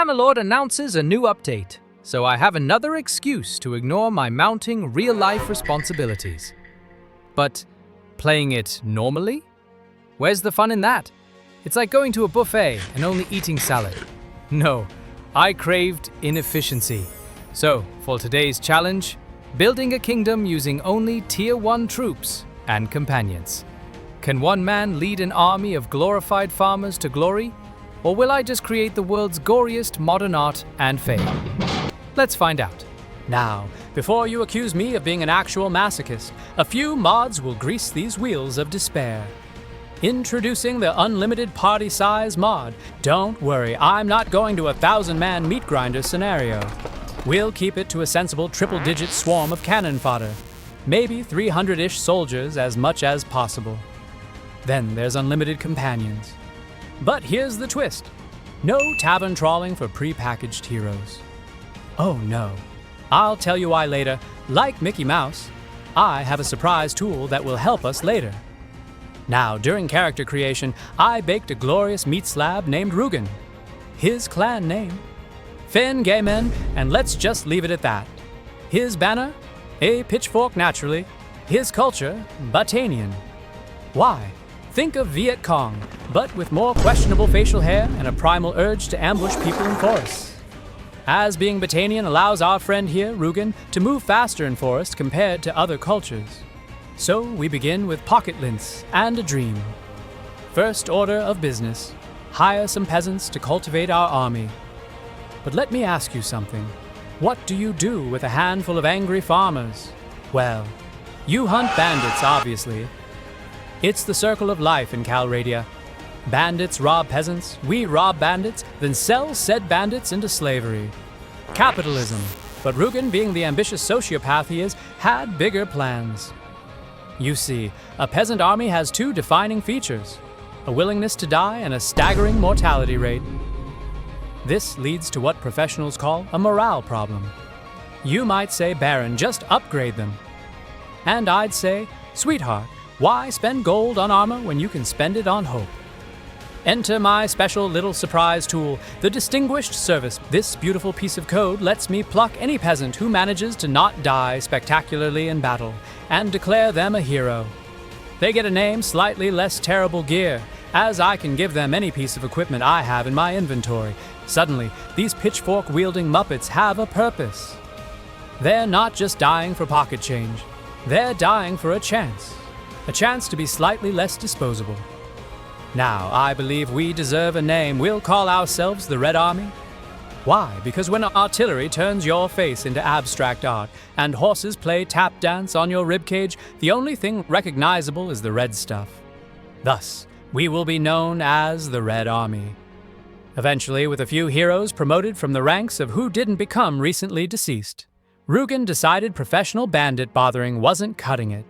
Bannerlord announces a new update, so I have another excuse to ignore my mounting real-life responsibilities. But playing it normally? Where's the fun in that? It's like going to a buffet and only eating salad. No, I craved inefficiency. So, for today's challenge, building a kingdom using only Tier 1 troops and companions. Can one man lead an army of glorified farmers to glory? Or will I just create the world's goriest modern art and fame? Let's find out. Now, before you accuse me of being an actual masochist, a few mods will grease these wheels of despair. Introducing the unlimited party size mod. Don't worry, I'm not going to a 1,000-man meat grinder scenario. We'll keep it to a sensible triple-digit swarm of cannon fodder. Maybe 300-ish soldiers, as much as possible. Then there's unlimited companions. But here's the twist. No tavern trawling for pre-packaged heroes. Oh no. I'll tell you why later. Like Mickey Mouse, I have a surprise tool that will help us later. Now, during character creation, I baked a glorious meat slab named Rugen. His clan name, Fen Gaymen, and let's just leave it at that. His banner, a pitchfork naturally. His culture, Batanian. Why? Think of Viet Cong, but with more questionable facial hair and a primal urge to ambush people in forests. As being Batanian allows our friend here, Rugen, to move faster in forest compared to other cultures. So we begin with pocket lints and a dream. First order of business, hire some peasants to cultivate our army. But let me ask you something. What do you do with a handful of angry farmers? Well, you hunt bandits, obviously. It's the circle of life in Calradia. Bandits rob peasants, we rob bandits, then sell said bandits into slavery. Capitalism. But Rugen, being the ambitious sociopath he is, had bigger plans. You see, a peasant army has two defining features: a willingness to die and a staggering mortality rate. This leads to what professionals call a morale problem. You might say, Baron, just upgrade them. And I'd say, sweetheart, why spend gold on armor when you can spend it on hope? Enter my special little surprise tool, the Distinguished Service. This beautiful piece of code lets me pluck any peasant who manages to not die spectacularly in battle and declare them a hero. They get a name, slightly less terrible gear, as I can give them any piece of equipment I have in my inventory. Suddenly, these pitchfork-wielding Muppets have a purpose. They're not just dying for pocket change. They're dying for a chance to be slightly less disposable. Now, I believe we deserve a name. We'll call ourselves the Red Army. Why? Because when artillery turns your face into abstract art and horses play tap dance on your ribcage, the only thing recognizable is the red stuff. Thus, we will be known as the Red Army. Eventually, with a few heroes promoted from the ranks of who didn't become recently deceased, Rugen decided professional bandit bothering wasn't cutting it.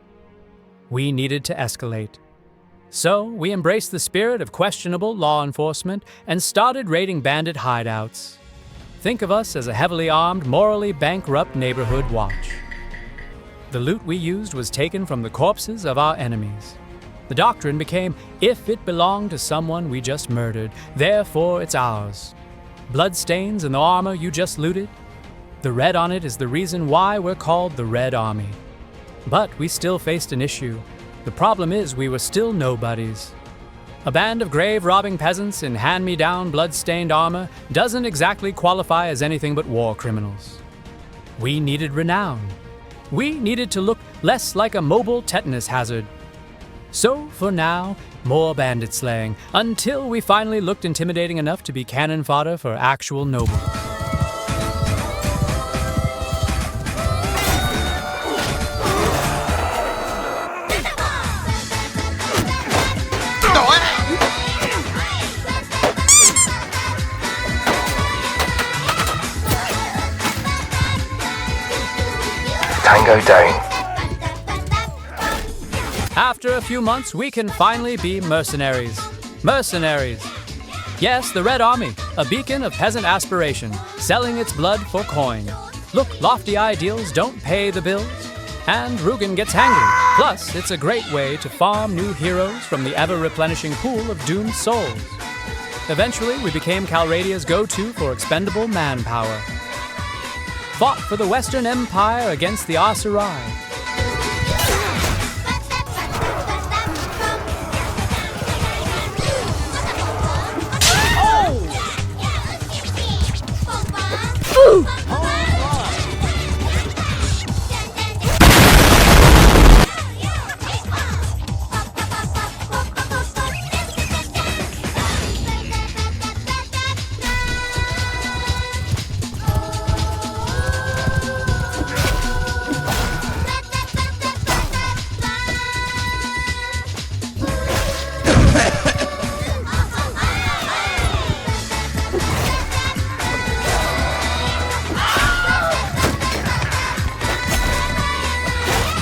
We needed to escalate. So, we embraced the spirit of questionable law enforcement and started raiding bandit hideouts. Think of us as a heavily armed, morally bankrupt neighborhood watch. The loot we used was taken from the corpses of our enemies. The doctrine became, if it belonged to someone we just murdered, therefore it's ours. Bloodstains in the armor you just looted? The red on it is the reason why we're called the Red Army. But we still faced an issue. The problem is we were still nobodies. A band of grave-robbing peasants in hand-me-down blood-stained armor doesn't exactly qualify as anything but war criminals. We needed renown. We needed to look less like a mobile tetanus hazard. So, for now, more bandit slaying, until we finally looked intimidating enough to be cannon fodder for actual nobles. Tango down. After a few months, we can finally be mercenaries. Mercenaries. Yes, the Red Army, a beacon of peasant aspiration, selling its blood for coin. Look, lofty ideals don't pay the bills. And Rugen gets hangry. Plus, it's a great way to farm new heroes from the ever-replenishing pool of doomed souls. Eventually, we became Calradia's go-to for expendable manpower. Fought for the Western Empire against the Asurai.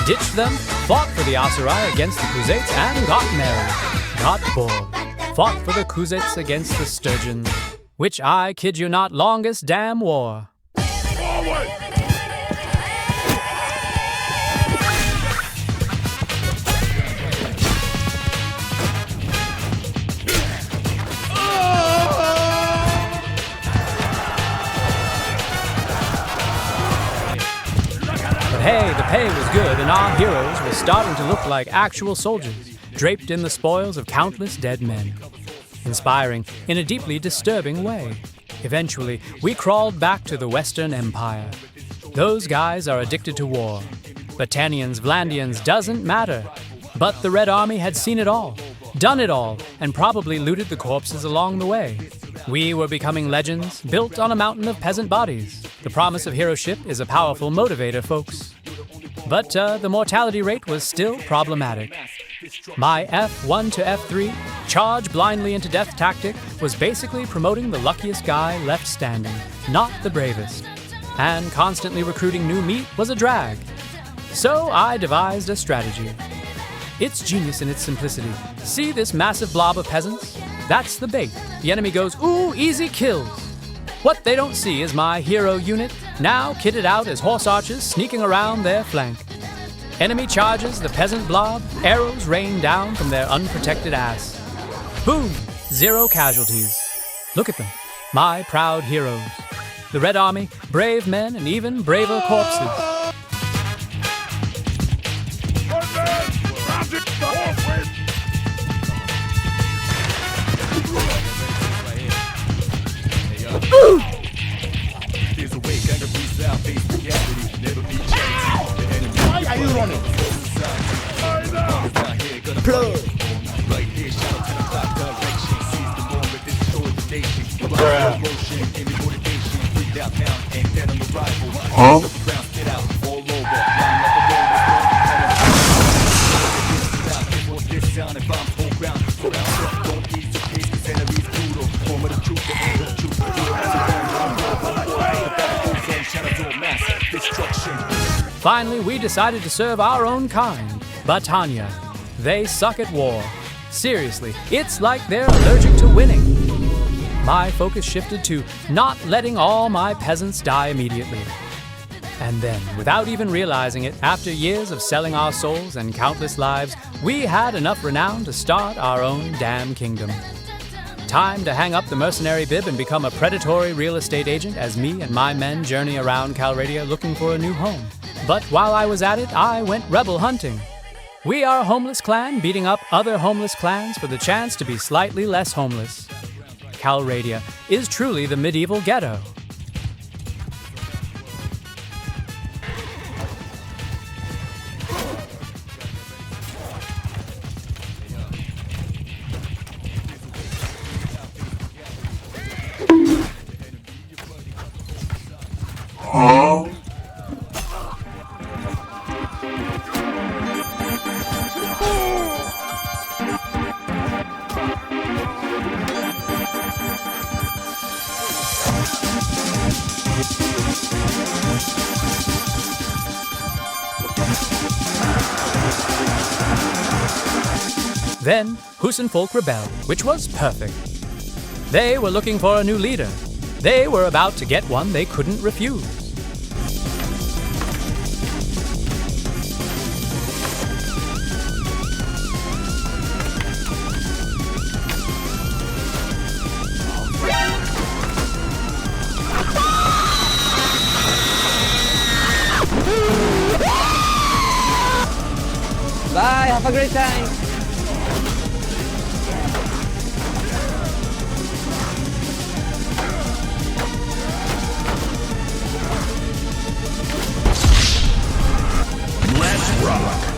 Ditched them, fought for the Asurai against the Khuzaits and got married. Got bored. Fought for the Khuzaits against the Sturgeons, which I kid you not longest damn war. Forward! Hey, the pay was good, and our heroes were starting to look like actual soldiers, draped in the spoils of countless dead men. Inspiring in a deeply disturbing way. Eventually, we crawled back to the Western Empire. Those guys are addicted to war. Battanians, Vlandians, doesn't matter. But the Red Army had seen it all, done it all, and probably looted the corpses along the way. We were becoming legends, built on a mountain of peasant bodies. The promise of heroship is a powerful motivator, folks. But the mortality rate was still problematic. My F1 to F3, charge blindly into death tactic, was basically promoting the luckiest guy left standing, not the bravest. And constantly recruiting new meat was a drag. So I devised a strategy. It's genius in its simplicity. See this massive blob of peasants? That's the bait. The enemy goes, ooh, easy kills. What they don't see is my hero unit, now kitted out as horse archers sneaking around their flank. Enemy charges the peasant blob, arrows rain down from their unprotected ass. Boom! 0 casualties. Look at them, my proud heroes. The Red Army, brave men and even braver corpses. There's a way, gotta be south-faced reality, never be changed. Why are you running? Plug. Right here, shout out to the clock direction. Seize the moment, destroy the nation. Motion, any motivation, freaked out now, and then on arrival. Huh? Ground spit out, all over. Line up the road, this sound if I'm full ground. Don't ease the pace, cause enemies brutal. Form of the truth, the end of the truth. Finally, we decided to serve our own kind, Battania. They suck at war. Seriously, it's like they're allergic to winning. My focus shifted to not letting all my peasants die immediately. And then, without even realizing it, after years of selling our souls and countless lives, we had enough renown to start our own damn kingdom. Time to hang up the mercenary bib and become a predatory real estate agent as me and my men journey around Calradia looking for a new home. But while I was at it, I went rebel hunting. We are a homeless clan beating up other homeless clans for the chance to be slightly less homeless. Calradia is truly the medieval ghetto. Then, Husenfolk rebelled, which was perfect. They were looking for a new leader. They were about to get one they couldn't refuse. Bye, have a great time. Let's rock.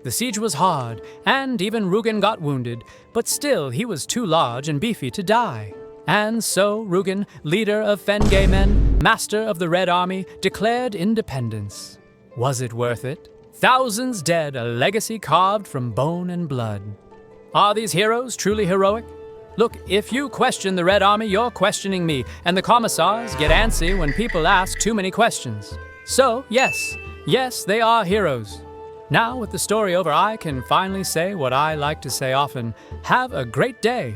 The siege was hard, and even Rugen got wounded, but still he was too large and beefy to die. And so Rugen, leader of Fengay men, master of the Red Army, declared independence. Was it worth it? Thousands dead, a legacy carved from bone and blood. Are these heroes truly heroic? Look, if you question the Red Army, you're questioning me, and the commissars get antsy when people ask too many questions. So, yes, they are heroes. Now, with the story over, I can finally say what I like to say often: have a great day.